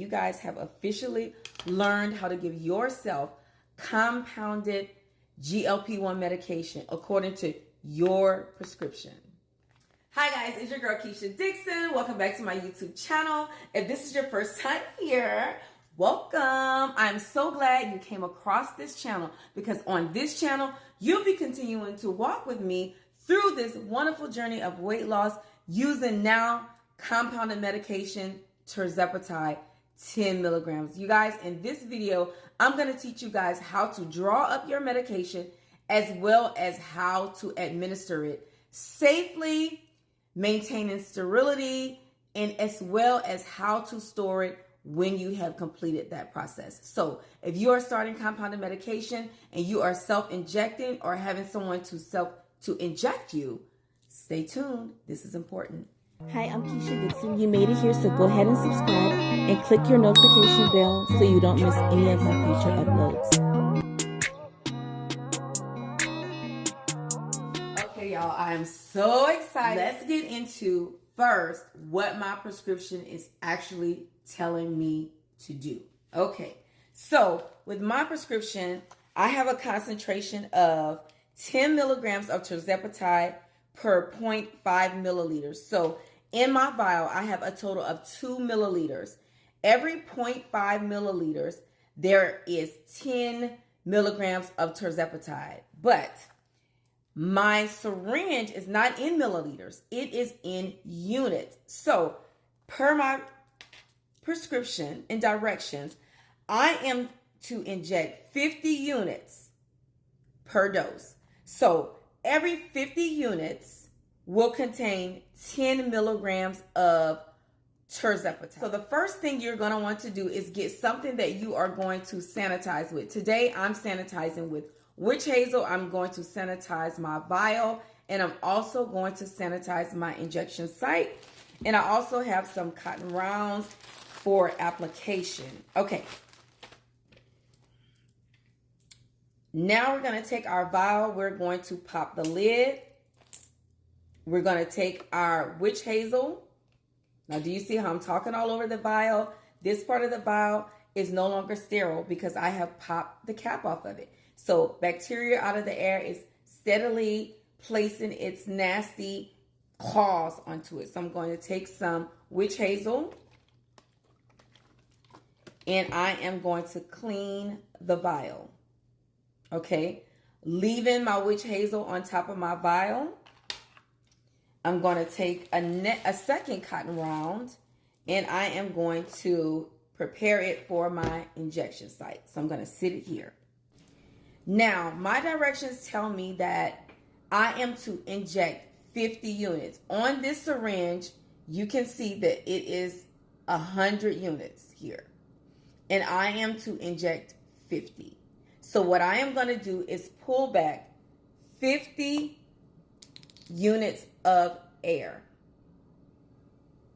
guys have officially learned how to give yourself compounded GLP1 medication according to your prescription. Hi guys, it's your girl Keisha Dixon. Welcome back to my YouTube channel. If this is your first time here, welcome. I'm so glad you came across this channel because on this channel, you'll be continuing to walk with me through this wonderful journey of weight loss using now compounded medication, Tirzepatide, 10 milligrams. You guys, in this video, I'm going to teach you guys how to draw up your medication as well as how to administer it safely, maintaining sterility, and as well as how to store it when you have completed that process. So if you are starting compounded medication and you are self-injecting or having someone to inject you, stay tuned. This is important. Hi, I'm Keisha Dixon. You made it here, so go ahead and subscribe and click your notification bell so you don't miss any of my future uploads. Okay, y'all, I am so excited. Let's get into first what my prescription is actually telling me to do. Okay, so with my prescription, I have a concentration of 10 milligrams of Tirzepatide per 0.5 milliliters. So in my vial, I have a total of 2 milliliters. Every 0.5 milliliters, there is 10 milligrams of Tirzepatide. But my syringe is not in milliliters. It is in units. So per my prescription and directions, I am to inject 50 units per dose. So every 50 units will contain 10 milligrams of Tirzepatide. So the first thing you're going to want to do is get something that you are going to sanitize with. Today, I'm sanitizing with witch hazel. I'm going to sanitize my vial, and I'm also going to sanitize my injection site. And I also have some cotton rounds for application. Okay. Now we're going to take our vial. We're going to pop the lid. We're going to take our witch hazel. Now, do you see how I'm talking all over the vial? This part of the vial is no longer sterile because I have popped the cap off of it. So bacteria out of the air is steadily placing its nasty claws onto it. So I'm going to take some witch hazel and I am going to clean the vial. Okay, leaving my witch hazel on top of my vial. I'm going to take a second cotton round and I am going to prepare it for my injection site. So I'm going to sit it here. Now, my directions tell me that I am to inject 50 units. On this syringe, you can see that it is 100 units here. And I am to inject 50. So what I am going to do is pull back 50 units of air.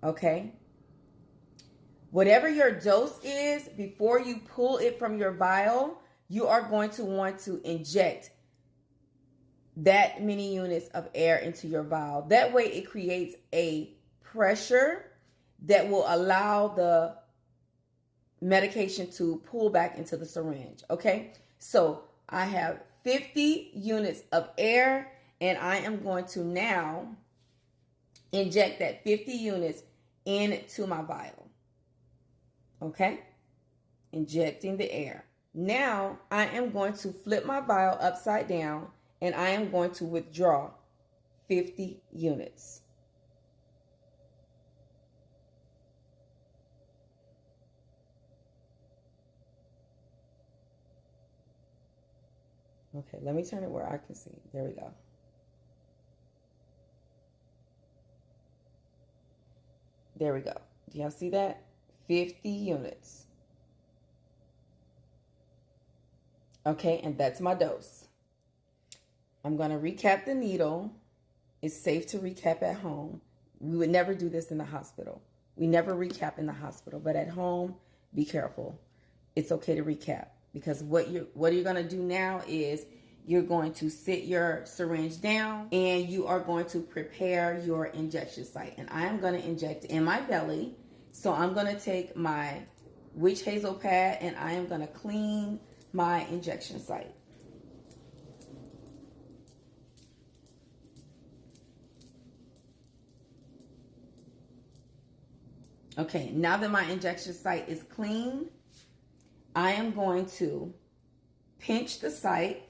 Okay? Whatever your dose is, before you pull it from your vial, you are going to want to inject that many units of air into your vial. That way it creates a pressure that will allow the medication to pull back into the syringe. Okay? So I have 50 units of air and I am going to now inject that 50 units into my vial. Okay? Injecting the air. Now I am going to flip my vial upside down and I am going to withdraw 50 units. Okay, let me turn it where I can see. There we go. There we go. Do y'all see that? 50 units. Okay, and that's my dose. I'm going to recap the needle. It's safe to recap at home. We would never do this in the hospital. We never recap in the hospital, but at home, be careful. It's okay to recap because what you're going to do now is you're going to sit your syringe down and you are going to prepare your injection site. And I am going to inject in my belly. So I'm going to take my witch hazel pad, and I am going to clean my injection site. Okay, now that my injection site is clean, I am going to pinch the site,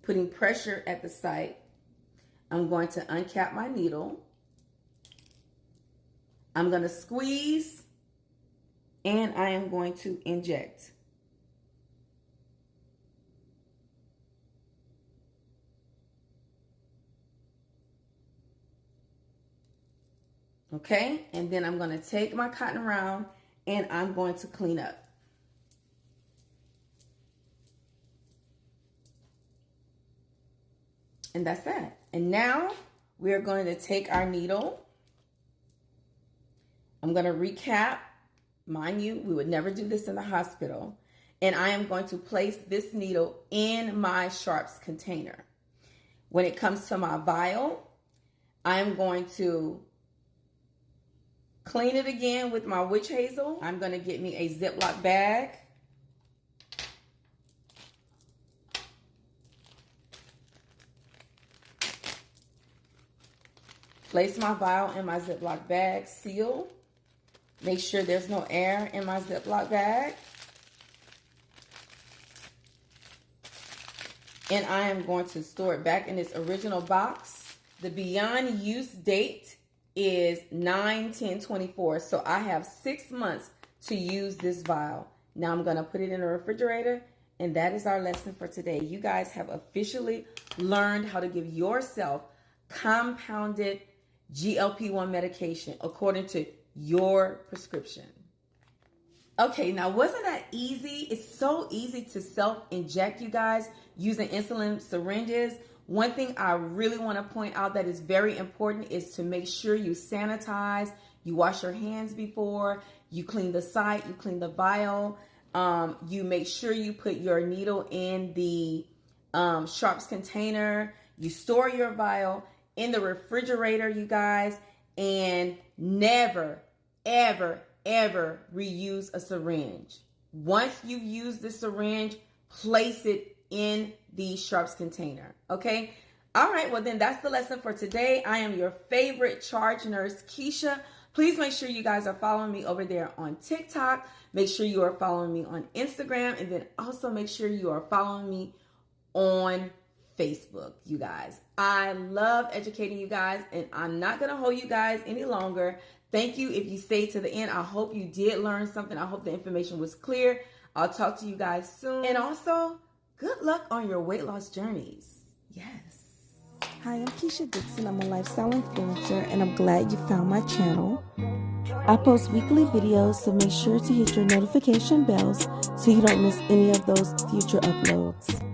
putting pressure at the site. I'm going to uncap my needle. I'm going to squeeze, and I am going to inject. Okay, and then I'm going to take my cotton round and I'm going to clean up. And that's that. And now we are going to take our needle. I'm going to recap. Mind you, we would never do this in the hospital. And I am going to place this needle in my sharps container. When it comes to my vial, I am going to clean it again with my witch hazel. I'm going to get me a Ziploc bag. Place my vial in my Ziploc bag, seal. Make sure there's no air in my Ziploc bag. And I am going to store it back in its original box. The beyond use date is 9/10/24, so I have 6 months to use this vial. Now I'm going to put it in the refrigerator, and that is our lesson for today. You guys have officially learned how to give yourself compounded GLP1 medication according to your prescription. Okay, now wasn't that easy? It's so easy to self-inject, you guys, using insulin syringes. One thing I really want to point out that is very important is to make sure you sanitize, you wash your hands before, you clean the site, you clean the vial, you make sure you put your needle in the sharps container, you store your vial in the refrigerator, you guys, and never, ever, ever reuse a syringe. Once you've used the syringe, place it in the sharps container. Okay. All right. Well, then that's the lesson for today. I am your favorite charge nurse, Keisha. Please make sure you guys are following me over there on TikTok. Make sure you are following me on Instagram, and then also make sure you are following me on Facebook, you guys. I love educating you guys, and I'm not going to hold you guys any longer. Thank you if you stayed to the end. I hope you did learn something. I hope the information was clear. I'll talk to you guys soon. And also, good luck on your weight loss journeys. Yes. Hi, I'm Keisha Dixon. I'm a lifestyle influencer, and I'm glad you found my channel. I post weekly videos, so make sure to hit your notification bells so you don't miss any of those future uploads.